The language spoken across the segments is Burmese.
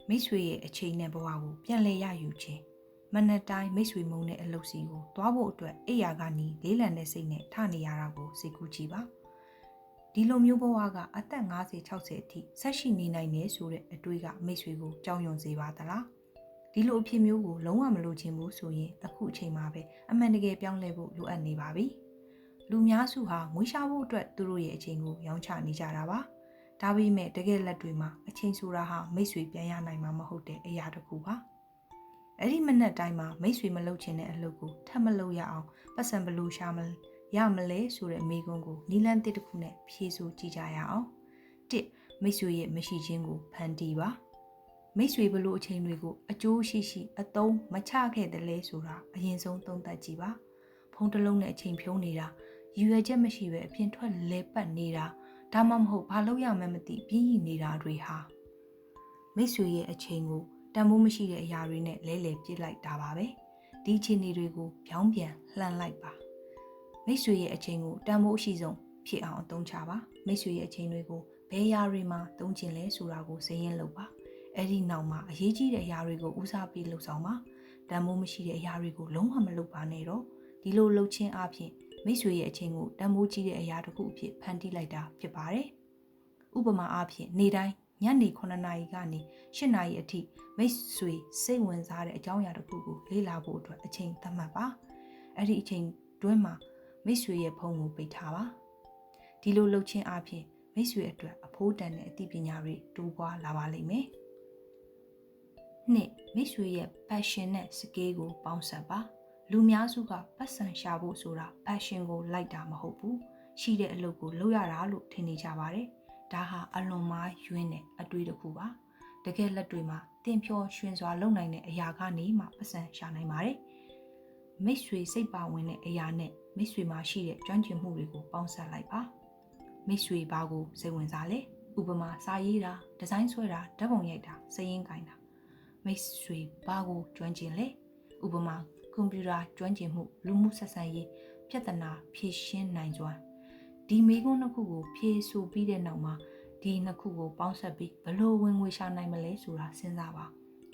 မိတ်ဆွေရဲ့အချိန်နဲ့ဘဝကိုပြန်လည်ရယူခြင်းမနက်တိုင်းမိတ်ဆွေမုံတဲ့အလုပ်စီကိုသွားဖို့အတွက်အိယာကနေလေးလံတဲ့စိတ်နဲ့ထနေရတာကိုစိတ်ကူးကြည့်ပါဒီလိုမျိုးဘဝကအသက်50 60အထိဆက်ရှိနေနိုင်တယ်ဆိုတဲ့အတွေးကမိတ်ဆွေကိုကြောက်ရွံ့စေပါသလားဒီလိုအဖြစ်မျိုးကိုလုံးဝမလိုချင်ဘူးဆိုရင်အခုအချိန်မှာပဲအမှန်တကယ်ပြောင်းလဲဖို့လိုအပ်နေပါပြီလူများစုဟာငွေရှာဖို့အတွက်သူတို့ရဲ့အချိန်ကိုရောင်းချနေကြတာပါဒါပေမဲ့တကယ်လက်တွေမှာအချိန်ဆိုတာဟာမိတ်ဆွေပြန်ရနိုင်မှာမဟုတ်တဲ့အရာတစ်ခုပါအဲ့ဒီမနက်တိုင်းမှာမိတ်ဆွေမလုပ်ချင်တဲ့အလုပ်ကိုထပ်မလုပ်ရအောင်ပတ်စံဘလို့ရှာမရမလဲဆိုတဲ့မိကွန်းကိုနီလန်းတစ်တစ်ခုနဲ့ဖြေဆိုကြည့်ကြရအောင်1မိတ်ဆွေရဲ့မရှိခြင်းကိုဖန်တီးပါမိတ်ဆွေဘလို့အချိန်တွေကိုအကျိုးရှိရှိအသုံးမချခဲ့တယ်လဲဆိုတာအရင်ဆုံးသုံးသပ်ကြည့်ပါဖုန်းတစ်လုံးနဲ့အချိန်ဖြုံးနေတာရည်ရွယ်ချက်မရှိပဲအပြင်ထွက်လဲပတ်နေတာဒါမှမဟုတ်ဘာလို့ရမှန်းမသိပြင်းရည်နေတာတွေဟာမိတ်ဆွေရဲ့အချိန်ကိုတန်ဖိုးမရှိတဲ့အရာတွေနဲ့လဲလှယ်ပစ်လိုက်တာပါပဲဒီအချိန်တွေကိုပြောင်းပြန်လှန်လိုက်ပါမိတ်ဆွေရဲ့အချိန်ကိုတန်ဖိုးအရှိဆုံးဖြစ်အောင်အသုံးချပါမိတ်ဆွေရဲ့အချိန်တွေကိုဘယ်အရာတွေမှာသုံးချင်လဲဆိုတာကိုစရင်လုပ်ပါအဲ့ဒီနောက်မှာအရေးကြီးတဲ့အရာတွေကိုဦးစားပေးလှုပ်ဆောင်ပါတန်ဖိုးမရှိတဲ့အရာတွေကိုလုံးဝမလုပ်ပါနဲ့တော့ဒီလိုလှုပ်ခြင်းအပြင်မိတ်ဆွေရဲ့အချိန်ကိုတန်ဖိုးကြီးတဲ့အရာတစ်ခုအဖြစ်ဖန်တီးလိုက်တာဖြစ်ပါတယ်ဥပမာအားဖြင့်နေ့တိုင်းညနေ9နာရီကနေ10နာရီအထိမိတ်ဆွေစိတ်ဝင်စားတဲ့အကြောင်းအရာတစ်ခုကိုလေ့လာဖို့အတွက်အချိန်သတ်မှတ်ပါအဲ့ဒီအချိန်တွင်းမှာမိတ်ဆွေရဲ့ဖုန်းကိုပိတ်ထားပါဒီလိုလုပ်ခြင်းအပြင်မိတ်ဆွေအတွက်အဖိုးတန်တဲ့အသိပညာတွေတိုးပွားလာပါလိမ့်မယ်နှစ်မိတ်ဆွေရဲ့ passion နဲ့ skill ကိုပေါင်းစပ်ပါလူများစုကပတ်စံရှာဖို့ဆိုတာ passion ကိုလိုက်တာမဟုတ်ဘူးရှိတဲ့အလုပ်ကိုလုပ်ရတာလို့ထင်နေကြပါတယ်ဒါဟာအလွန်မားယွင်းတဲ့အတွေးတစ်ခုပါတကယ်လက်တွေမှာတင်ဖြောရွှင်စွာလုပ်နိုင်တဲ့အရာကနေမှပတ်စံရှာနိုင်ပါတယ်မိတ်ဆွေစိတ်ပါဝင်တဲ့အရာနဲ့မိတ်ဆွေမှာရှိတဲ့ကျွမ်းကျင်မှုတွေကိုပေါင်းစပ်လိုက်ပါမိတ်ဆွေဘာကိုစိတ်ဝင်စားလဲဥပမာစာရေးတာဒီဇိုင်းဆွဲတာဓာတ်ပုံရိုက်တာစရင်းကိုင်းတာမိတ်ဆွေဘာကိုကျွမ်းကျင်လဲဥပမာကွန်ပျူတာကျွမ်းကျင်မှုလူမှုဆက်ဆံရေးပြဿနာဖြေရှင်းနိုင်စွမ်းဒီမေးခွန်းနှစ်ခုကိုဖြေဆိုပြီးတဲ့နောက်မှာဒီနှစ်ခုကိုပေါင်းစပ်ပြီးဘလို့ဝင်ငွေရှာနိုင်မလဲဆိုတာစဉ်းစားပါ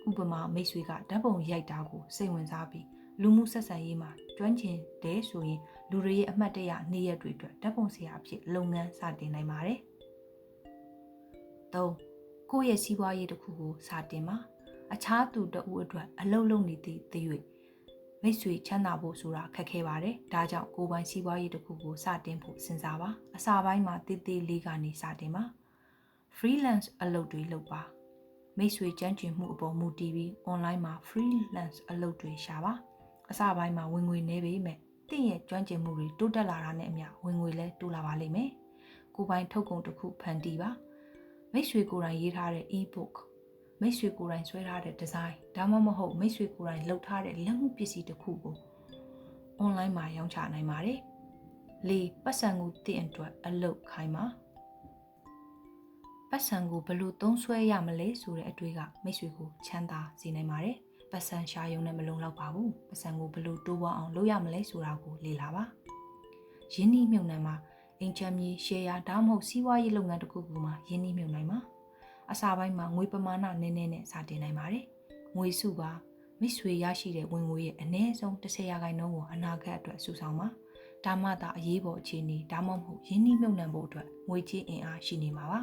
ဥပမာမိတ်ဆွေကဓာတ်ပုံရိုက်တာကိုစိတ်ဝင်စားပြီးလူမှုဆက်ဆံရေးမှာကျွမ်းကျင်တယ်ဆိုရင်လူတွေရဲ့အမှတ်တရနေ့ရက်တွေအတွက်ဓာတ်ပုံဆရာအဖြစ်လုပ်ငန်းစတင်နိုင်ပါတယ်၃ကိုယ့်ရဲ့စီးပွားရေးတစ်ခုကိုစတင်ပါအခြားသူတဦးအတွက်အလုပ်လုပ်နေသည့်တရွေ့မိတ်ဆွေချမ်းသာဖို့ဆိုတာခက်ခဲပါတယ်။ဒါကြောင့်ကိုယ်ပိုင်စီးပွားရေးတစ်ခုကိုစတင်ဖို့စဉ်းစားပါ။အစပိုင်းမှာတေးသေးလေးကနေစတင်ပါ။ freelance အလုပ်တွေလုပ်ပါ။မိတ်ဆွေကျွမ်းကျင်မှုအပေါ်မူတည်ပြီး online မှာ freelance အလုပ်တွေရှာပါ။အစပိုင်းမှာဝင်ငွေနည်းပေမဲ့တင့်ရဲ့ကျွမ်းကျင်မှုတွေတိုးတက်လာတာနဲ့အမျှဝင်ငွေလည်းတိုးလာပါလိမ့်မယ်။ကိုယ်ပိုင်ထုတ်ကုန်တစ်ခုဖန်တီးပါ။မိတ်ဆွေကိုယ်တိုင်ရေးထားတဲ့ e-bookမိတ်ဆွေကိုယ်တိုင်ဆွဲထားတဲ့ဒီဇိုင်းဒါမှမဟုတ်မိတ်ဆွေကိုယ်တိုင်လုပ်ထားတဲ့လက်မှုပစ္စည်းတစ်ခုကို online မှာရောင်းချနိုင်ပါတယ်။၄ပတ်စံကိုတင့်အတွက်အလုပ်ခိုင်းပါပတ်စံကိုဘယ်လိုသုံးဆွဲရမလဲဆိုတဲ့အတွေ့ကမိတ်ဆွေကိုချမ်းသာစေနိုင်ပါတယ်။ပတ်စံရှာရုံနဲ့မလုံလောက်ပါဘူး။ပတ်စံကိုဘယ်လိုတိုးပွားအောင်လုပ်ရမလဲဆိုတာကိုလေ့လာပါ။ယင်းနှိမ့်မြုံနှံမှာအင်ချမ်းမြေရှယ်ယာဒါမှမဟုတ်စီးပွားရေးလုပ်ငန်းတစ်ခုခုမှာယင်းနှိမ့်မြုံနိုင်ပါအစာပိုင်းမှာငွေပမာဏနည်းနည်းနဲ့စတင်နိုင်ပါတယ်။ငွေစုပါမိတ်ဆွေရရှိတဲ့ဝင်ငွေရဲ့အနည်းဆုံး10%ကိုအနာဂတ်အတွက်စုဆောင်းပါ။ဒါမှသာအရေးပေါ်အခြေအနေဒါမှမဟုတ်ရင်းနှီးမြှုပ်နှံဖို့အတွက်ငွေကြေးအင်အားရှိနေမှာပါ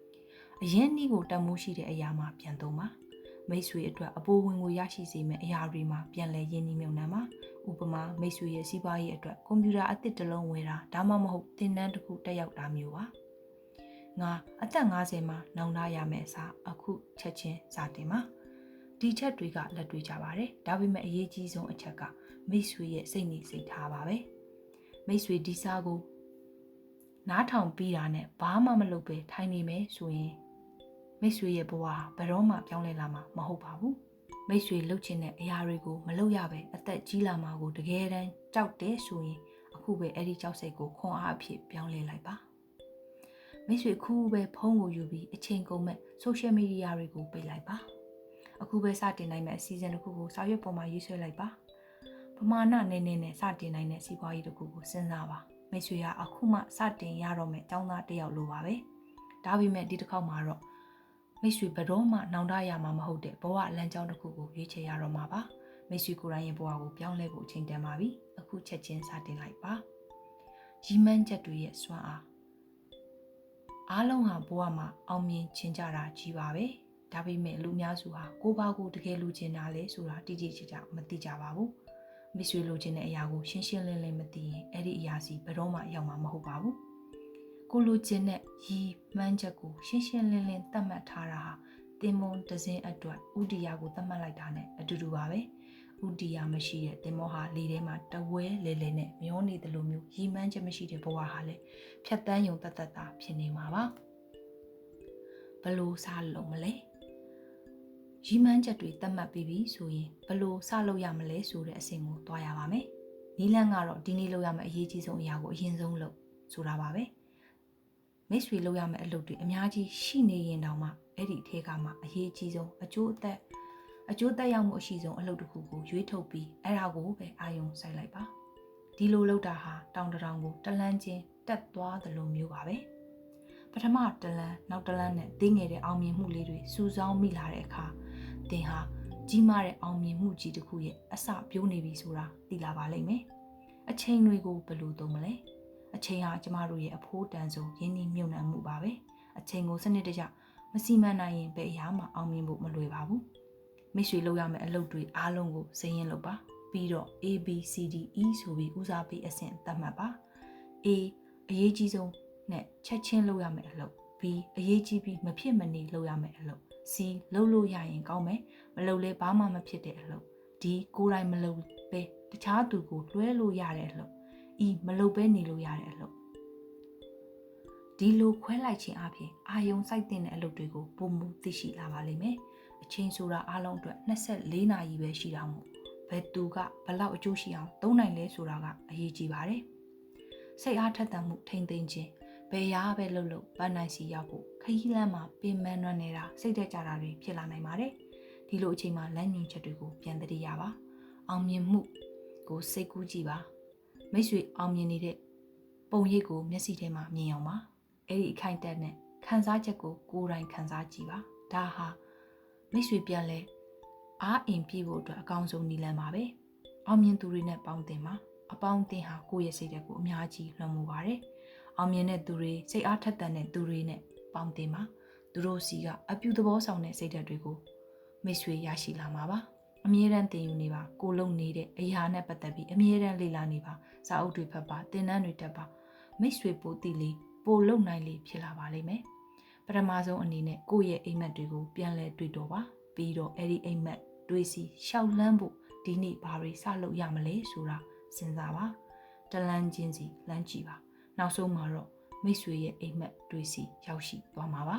။အရင်းနှီးကိုတန်ဖိုးရှိတဲ့အရာမှာပြန်သုံးပါ။မိတ်ဆွေအတွက်အပိုးဝင်ငွေရရှိစေမယ့်အရာတွေမှာပြန်လည်ရင်းနှီးမြှုပ်နှံပါ။ဥပမာမိတ်ဆွေရဲ့စီးပွားရေးအတွက်ကွန်ပျူတာအသစ်တစ်လုံးဝယ်တာဒါမှမဟုတ်သင်တန်းတစ်ခုတက်ရောက်တာမျိုးပါ။ငါအသက်50မှာနောင်တရမယ့်အစားအခုချက်ချင်းစတင်ပါဒီချက်တွေကလက်တွေ့ကြပါတယ်ဒါပေမဲ့အရေးကြီးဆုံးအချက်ကမိတ်ဆွေရဲ့စိတ်နေစိတ်ထားပါပဲမိတ်ဆွေဒီစားကိုနားထောင်ပြီးတာနဲ့ဘာမှမလုပ်ပဲထိုင်နေမယ်ဆိုရင်မိတ်ဆွေရဲ့ဘဝဘယ်တော့မှပြောင်းလဲလာမှာမဟုတ်ပါဘူးမိတ်ဆွေလှုပ်ချင်တဲ့အရာတွေကိုမလုပ်ရပဲအသက်ကြီးလာမှာကိုတကယ်တမ်းကြောက်တယ်ဆိုရင်အခုပဲအဲ့ဒီကြောက်စိတ်ကိုခွန်အားအဖြစ်ပြောင်းလဲလိုက်ပါမိတ်ဆွေခုပဲဖုန်းကိုယူပြီးအချိန်ကုန်မဲ့ social media တွေကိုပိတ်လိုက်ပါအခုပဲစတင်နိုင်မဲ့အစီအစဉ်တစ်ခုကိုစာရွက်ပေါ်မှာရေးဆွဲလိုက်ပါပမာဏနည်းနည်းနဲ့စတင်နိုင်တဲ့စီးပွားရေးတစ်ခုကိုစဉ်းစားပါမိတ်ဆွေကအခုမှစတင်ရတော့မဲ့ចောင်းသားတစ်ယောက်လိုပါပဲဒါပေမဲ့ဒီတစ်ခေါက်မှာတော့ မိတ်ဆွေဘတော်မှနောင်တရမှာမဟုတ်တဲ့ဘဝလမ်းကြောင်းတစ်ခုကိုရွေးချယ်ရတော့မှာပါမိတ်ဆွေကိုယ်တိုင်ရဲ့ဘဝကိုပြောင်းလဲဖို့အချိန်တန်ပါပြီအခုချက်ချင်းစတင်လိုက်ပါရည်မှန်းချက်တွေရဲ့စွမ်းအားလုံးဟာဘဝမှာအောင်မြင်ခြင်းကြတာကြီးပါပဲဒါပေမဲ့လူများစုဟာကိုယ့်ဘာကိုတကယ်လူချင်တာလဲဆိုတာတိတိကျကျမသိကြပါဘူးမိတ်ဆွေလိုချင်တဲ့အရာကိုရှင်းရှင်းလင်းလင်းမသိရင်အဲ့ဒီအရာစီဘယ်တော့မှရောက်မှာမဟုတ်ပါဘူးကိုလိုချင်တဲ့ရည်မှန်းချက်ကိုရှင်းရှင်းလင်းလင်းသတ်မှတ်ထားတာဟာတင်မွန်တစင်းအတွက်ဥတီယာကိုသတ်မှတ်လိုက်တာနဲ့အတူတူပါပဲဥတီယာမရှိတဲ့တင်မောဟာလေထဲမှာတဝဲလေလေနဲ့မျောနေတယ်လို့မျိုးရည်မှန်းချက်မရှိတဲ့ဘဝဟာလည်းဖြတ်တန်းယုံတတ်တာဖြစ်နေမှာပါဘလို့စားလုံးမလဲရည်မှန်းချက်တွေသတ်မှတ်ပြီးပြီဆိုရင်ဘလို့စလုပ်ရမလဲဆိုတဲ့အဆင့်ကိုတွားရပါမယ်နီလန်းကတော့ဒီနေ့လုပ်ရမယ့်အရေးကြီးဆုံးအရာကိုအရင်ဆုံးလုပ်ဆိုတာပါပဲမိတ်ဆွေလုပ်ရမယ့်အလုပ်တွေအများကြီးရှိနေရင်တောင်မှအဲ့ဒီအထက်ကမှအရေးကြီးဆုံးအကျိုးသက်ရောက်မှုအရှိဆုံးအလုပ်တစ်ခုကိုရွေးထုတ်ပြီးအဲ့ဒါကိုပဲအာရုံစိုက်လိုက်ပါဒီလိုလုပ်တာဟာတောင်တထောင်ကိုတလန်းချင်းတက်သွားသလိုမျိုးပါပဲပထမတလန်းနောက်တလန်းနဲ့သိငယ်တဲ့အောင်မြင်မှုလေးတွေစူးစောင်းမိလာတဲ့အခါသင်ဟာကြီးမားတဲ့အောင်မြင်မှုကြီးတစ်ခုရဲ့အစပြိုးနေပြီဆိုတာသိလာပါလိမ့်မယ်အချိန်တွေကိုဘယ်လိုသုံးမလဲအချိန်ဟာကျမတို့ရဲ့အဖိုးတန်ဆုံးရင်းနှီးမြှုပ်နှံမှုပါပဲအချိန်ကိုစနစ်တကျမစီမံနိုင်ရင်ဘယ်အရာမှအောင်မြင်ဖို့မလွယ်ပါဘူးမိတ်ဆွေလုပ်ရမယ့်အလုပ်တွေအားလုံးကိုစရင်းလုပ်ပါပြီးတော့ A B C D E ဆိုပြီးဦးစားပေးအဆင့်သတ်မှတ်ပါ A အရေးကြီးဆုံးနဲ့ချက်ချင်းလုပ်ရမယ့်အလုပ် B အရေးကြီးပြီးမဖြစ်မနေလုပ်ရမယ့်အလုပ် C လုပ်လို့ရရင်ကောင်းမယ်မလုပ်လဲဘာမှမဖြစ်တဲ့အလုပ် D ကိုယ်တိုင်မလုပ်ပဲတခြားသူကိုလွှဲလို့ရတဲ့အလုပ် E မလုပ်ပဲနေလို့ရတဲ့အလုပ်ဒီလိုခွဲလိုက်ခြင်းအပြင်အာယုံစိုက်တဲ့အလုပ်တွေကိုပုံမူသိရှိလာပါလိမ့်မယ်အချိန်ဆိုတာအားလုံးအတွက်24နာရီပဲရှိတာမို့ဘယ်သူကဘလောက်အကျိုးရှိအောင်သုံးနိုင်လဲဆိုတာကအရေးကြီးပါတယ်စိတ်အားထက်သန်မှုထိမ့်သိမ်းခြင်းဘယ်ရာပဲလုပ်လို့ပန်းနိုင်စီရောက်ဖို့ခရီးလမ်းမှာပင်ပန်းနှွမ်းနေတာစိတ်သက်ကြတာတွေဖြစ်လာနိုင်ပါတယ်ဒီလိုအချိန်မှာလမ်းညွှန်ချက်တွေကိုပြန်သတိရပါအောင်မြင်မှုကိုစိတ်ကူးကြည့်ပါမိတ်ဆွေအောင်မြင်နေတဲ့ပုံရိပ်ကိုမျက်စိထဲမှာမြင်အောင်ပါအဲ့ဒီအခိုင်အတန့်နဲ့ခံစားချက်ကိုကိုယ်တိုင်ခံစားကြည့်ပါဒါဟာမိတ်ဆွေပြန်လဲအားအင်ပြည့်ဖို့အတွက်အကောင်းဆုံးနည်းလမ်းပါပဲအောင်မြင်သူတွေနဲ့ပေါင်းသင်ပါအပေါင်းအသင်းဟာကိုယ့်ရဲ့စိတ်ဓာတ်ကိုအများကြီးလွှမ်းမိုးပါတယ်အောင်မြင်တဲ့သူတွေစိတ်အားထက်သန်တဲ့သူတွေနဲ့ပေါင်းသင်ပါသူတို့စီကအပြုသဘောဆောင်တဲ့စိတ်ဓာတ်တွေကိုမိတ်ဆွေရရှိလာမှာပါအမြဲတမ်းသင်ယူနေပါကိုလုံနေတဲ့အရာနဲ့ပတ်သက်ပြီးအမြဲတမ်းလေ့လာနေပါစာအုပ်တွေဖတ်ပါသင်တန်းတွေတက်ပါမိတ်ဆွေပိုသိလေပိုလုံနိုင်လေဖြစ်လာပါလိမ့်မယ်ပထမဆုံးအနေနဲ့ကိုယ့်ရဲ့အိမ်မက်တွေကိုပြန်လဲတွေ့တော့ပါပြီးတော့အဲ့ဒီအိမ်မက်တွေးစီရှောက်လန်းဖို့ဒီနေ့ဘာတွေစလုပ်ရမလဲဆိုတာစဉ်းစားပါတလန်းချင်းစီလမ်းကြည့်ပါနောက်ဆုံးမှာတော့မိတ်ဆွေရဲ့အိမ်မက်တွေးစီရောက်ရှိသွားမှာပါ